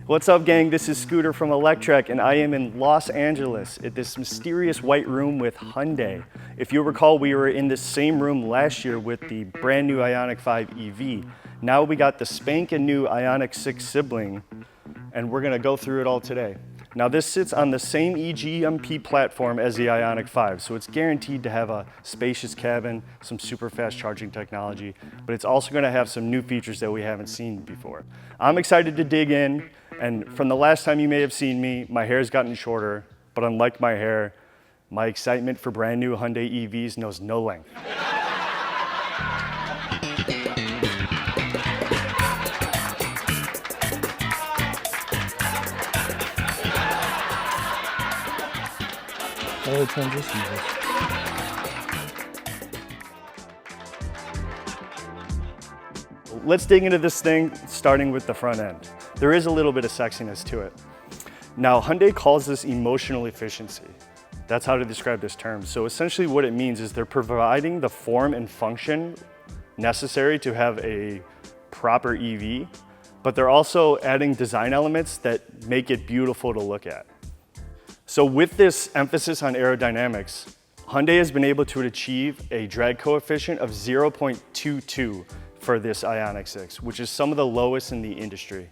What's up, gang? This is Scooter from Electrek, and I am in Los Angeles at this mysterious white room with Hyundai. If you recall, we were in this same room last year with the brand new IONIQ 5 EV. Now we got the spankin' new IONIQ 6 sibling, and we're gonna go through it all today. Now this sits on the same eGMP platform as the IONIQ 5, so it's guaranteed to have a spacious cabin, some super fast charging technology, but it's also gonna have some new features that we haven't seen before. I'm excited to dig in, and from the last time you may have seen me, my hair's gotten shorter, but unlike my hair, my excitement for brand new Hyundai EVs knows no length. How do I transition this? Let's dig into this thing, starting with the front end. There is a little bit of sexiness to it. Now, Hyundai calls this emotional efficiency. That's how to describe this term. So essentially what it means is they're providing the form and function necessary to have a proper EV, but they're also adding design elements that make it beautiful to look at. So with this emphasis on aerodynamics, Hyundai has been able to achieve a drag coefficient of 0.22 for this IONIQ 6, which is some of the lowest in the industry.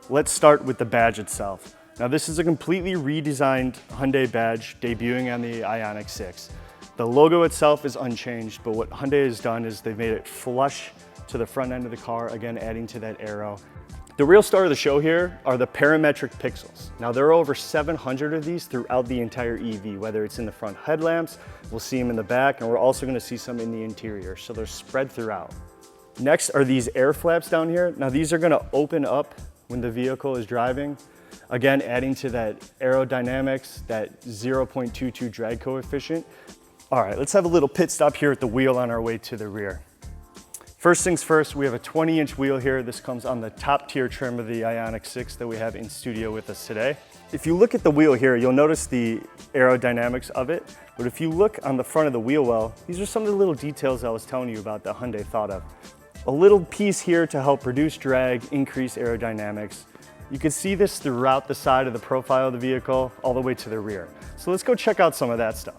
Let's start with the badge itself. Now this is a completely redesigned Hyundai badge debuting on the IONIQ 6. The logo itself is unchanged, but what Hyundai has done is they've made it flush to the front end of the car, again adding to that aero. The real star of the show here are the parametric pixels. Now there are over 700 of these throughout the entire EV, whether it's in the front headlamps, we'll see them in the back, and we're also gonna see some in the interior, so they're spread throughout. Next are these air flaps down here. Now these are gonna open up when the vehicle is driving, again adding to that aerodynamics, that 0.22 drag coefficient. All right, let's have a little pit stop here at the wheel on our way to the rear. First things first, we have a 20-inch wheel here. This comes on the top tier trim of the IONIQ 6 that we have in studio with us today. If you look at the wheel here, you'll notice the aerodynamics of it, but if you look on the front of the wheel well, these are some of the little details I was telling you about that Hyundai thought of. A little piece here to help reduce drag, increase aerodynamics. You can see this throughout the side of the profile of the vehicle, all the way to the rear. So let's go check out some of that stuff.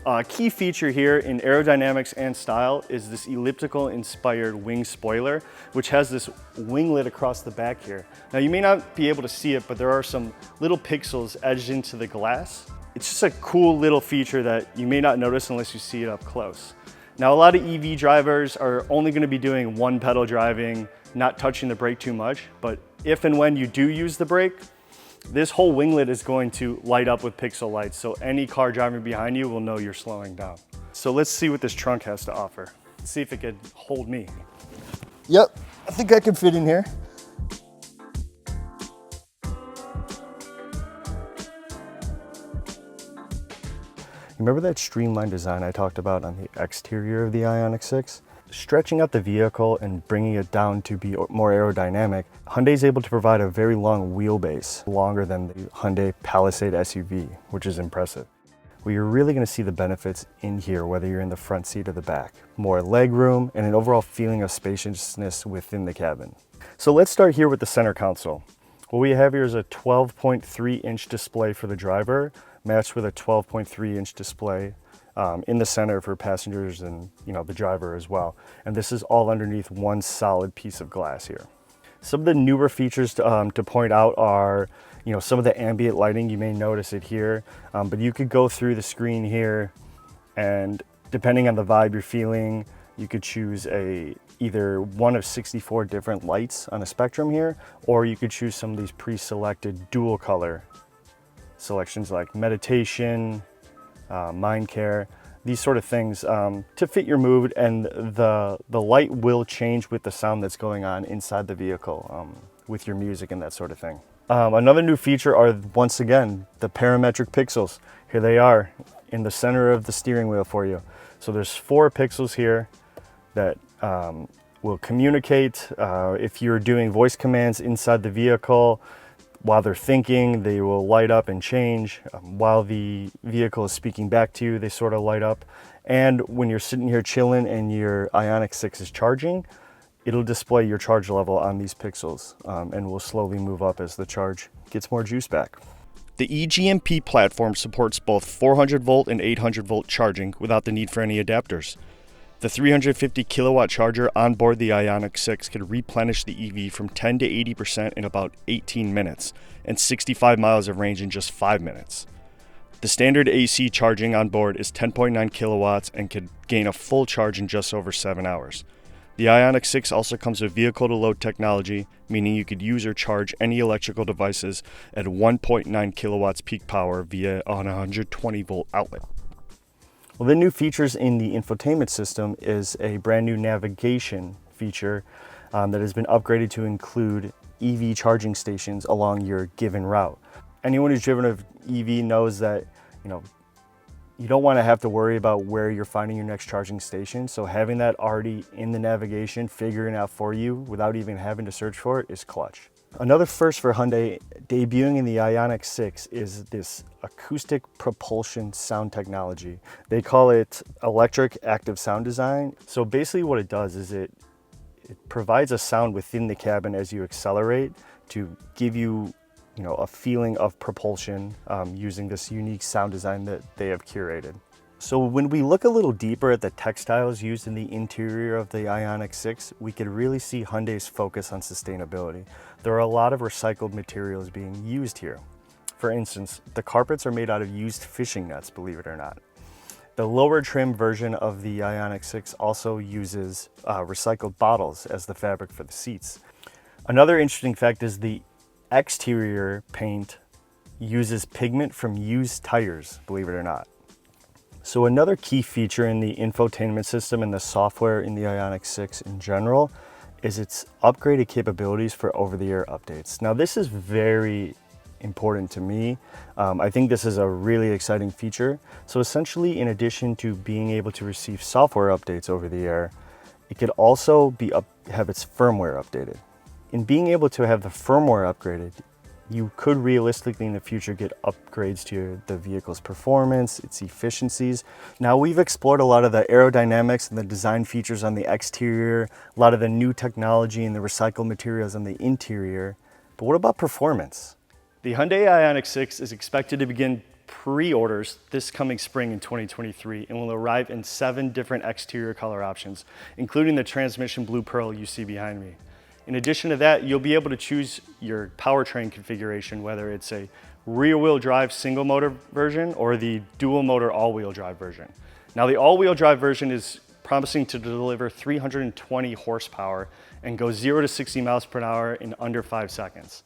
A key feature here in aerodynamics and style is this elliptical inspired wing spoiler, which has this winglet across the back here. Now you may not be able to see it, but there are some little pixels edged into the glass. It's just a cool little feature that you may not notice unless you see it up close. Now a lot of EV drivers are only going to be doing one pedal driving, not touching the brake too much, but if and when you do use the brake, this whole winglet is going to light up with pixel lights, so any car driving behind you will know you're slowing down. So let's see what this trunk has to offer. Let's see if it could hold me. Yep, I think I can fit in here. Remember that streamlined design I talked about on the exterior of the IONIQ 6? Stretching out the vehicle and bringing it down to be more aerodynamic, Hyundai is able to provide a very long wheelbase, longer than the Hyundai Palisade SUV, which is impressive. Well, you're really going to see the benefits in here, whether you're in the front seat or the back. More leg room and an overall feeling of spaciousness within the cabin. So let's start here with the center console. What we have here is a 12.3-inch display for the driver, matched with a 12.3-inch display in the center for passengers and the driver as well. And this is all underneath one solid piece of glass here. Some of the newer features to point out are some of the ambient lighting. You may notice it here, but you could go through the screen here, and depending on the vibe you're feeling, you could choose either one of 64 different lights on a spectrum here, or you could choose some of these pre-selected dual color selections like meditation, mind care, these sort of things to fit your mood, and the light will change with the sound that's going on inside the vehicle with your music and that sort of thing. Another new feature are, once again, the parametric pixels. Here they are in the center of the steering wheel for you. So there's 4 pixels here that will communicate if you're doing voice commands inside the vehicle. While they're thinking, they will light up and change. While the vehicle is speaking back to you, they sort of light up. And when you're sitting here chilling and your IONIQ 6 is charging, it'll display your charge level on these pixels and will slowly move up as the charge gets more juice back. The eGMP platform supports both 400 volt and 800 volt charging without the need for any adapters. The 350 kilowatt charger on board the IONIQ 6 could replenish the EV from 10 to 80% in about 18 minutes and 65 miles of range in just 5 minutes. The standard AC charging on board is 10.9 kilowatts and could gain a full charge in just over 7 hours. The IONIQ 6 also comes with vehicle-to-load technology, meaning you could use or charge any electrical devices at 1.9 kilowatts peak power via a 120 volt outlet. Well, the new features in the infotainment system is a brand new navigation feature that has been upgraded to include EV charging stations along your given route. Anyone who's driven an EV knows that, you don't want to have to worry about where you're finding your next charging station. So having that already in the navigation, figuring out for you without even having to search for it is clutch. Another first for Hyundai debuting in the IONIQ 6 is this acoustic propulsion sound technology. They call it Electrek active sound design. So basically what it does is it provides a sound within the cabin as you accelerate to give you a feeling of propulsion using this unique sound design that they have curated. So when we look a little deeper at the textiles used in the interior of the IONIQ 6, we could really see Hyundai's focus on sustainability. There are a lot of recycled materials being used here. For instance, the carpets are made out of used fishing nets, believe it or not. The lower trim version of the IONIQ 6 also uses recycled bottles as the fabric for the seats. Another interesting fact is the exterior paint uses pigment from used tires, believe it or not. So another key feature in the infotainment system and the software in the IONIQ 6 in general is its upgraded capabilities for over-the-air updates. Now this is very important to me. I think this is a really exciting feature. So essentially, in addition to being able to receive software updates over the air, it could also have its firmware updated. In being able to have the firmware upgraded, you could realistically in the future get upgrades to the vehicle's performance, its efficiencies. Now we've explored a lot of the aerodynamics and the design features on the exterior, a lot of the new technology and the recycled materials on the interior, but what about performance? The Hyundai IONIQ 6 is expected to begin pre-orders this coming spring in 2023 and will arrive in 7 different exterior color options, including the transmission blue pearl you see behind me. In addition to that, you'll be able to choose your powertrain configuration, whether it's a rear-wheel drive single motor version or the dual motor all-wheel drive version. Now the all-wheel drive version is promising to deliver 320 horsepower and go 0 to 60 miles per hour in under 5 seconds.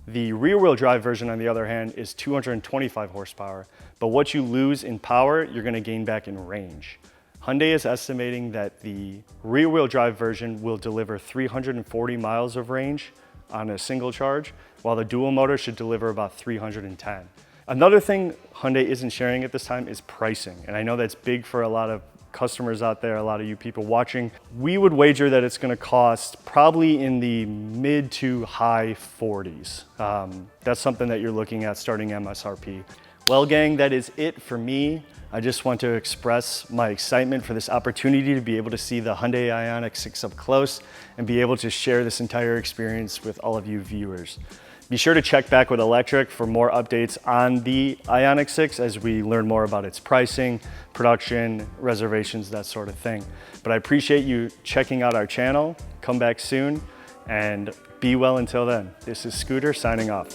The rear-wheel drive version, on the other hand, is 225 horsepower, but what you lose in power, you're going to gain back in range. Hyundai is estimating that the rear-wheel drive version will deliver 340 miles of range on a single charge, while the dual motor should deliver about 310. Another thing Hyundai isn't sharing at this time is pricing, and I know that's big for a lot of customers out there, a lot of you people watching. We would wager that it's going to cost probably in the mid to high 40s. That's something that you're looking at starting MSRP. Well, gang, that is it for me. I just want to express my excitement for this opportunity to be able to see the Hyundai IONIQ 6 up close and be able to share this entire experience with all of you viewers. Be sure to check back with Electrek for more updates on the IONIQ 6 as we learn more about its pricing, production, reservations, that sort of thing. But I appreciate you checking out our channel. Come back soon and be well until then. This is Scooter signing off.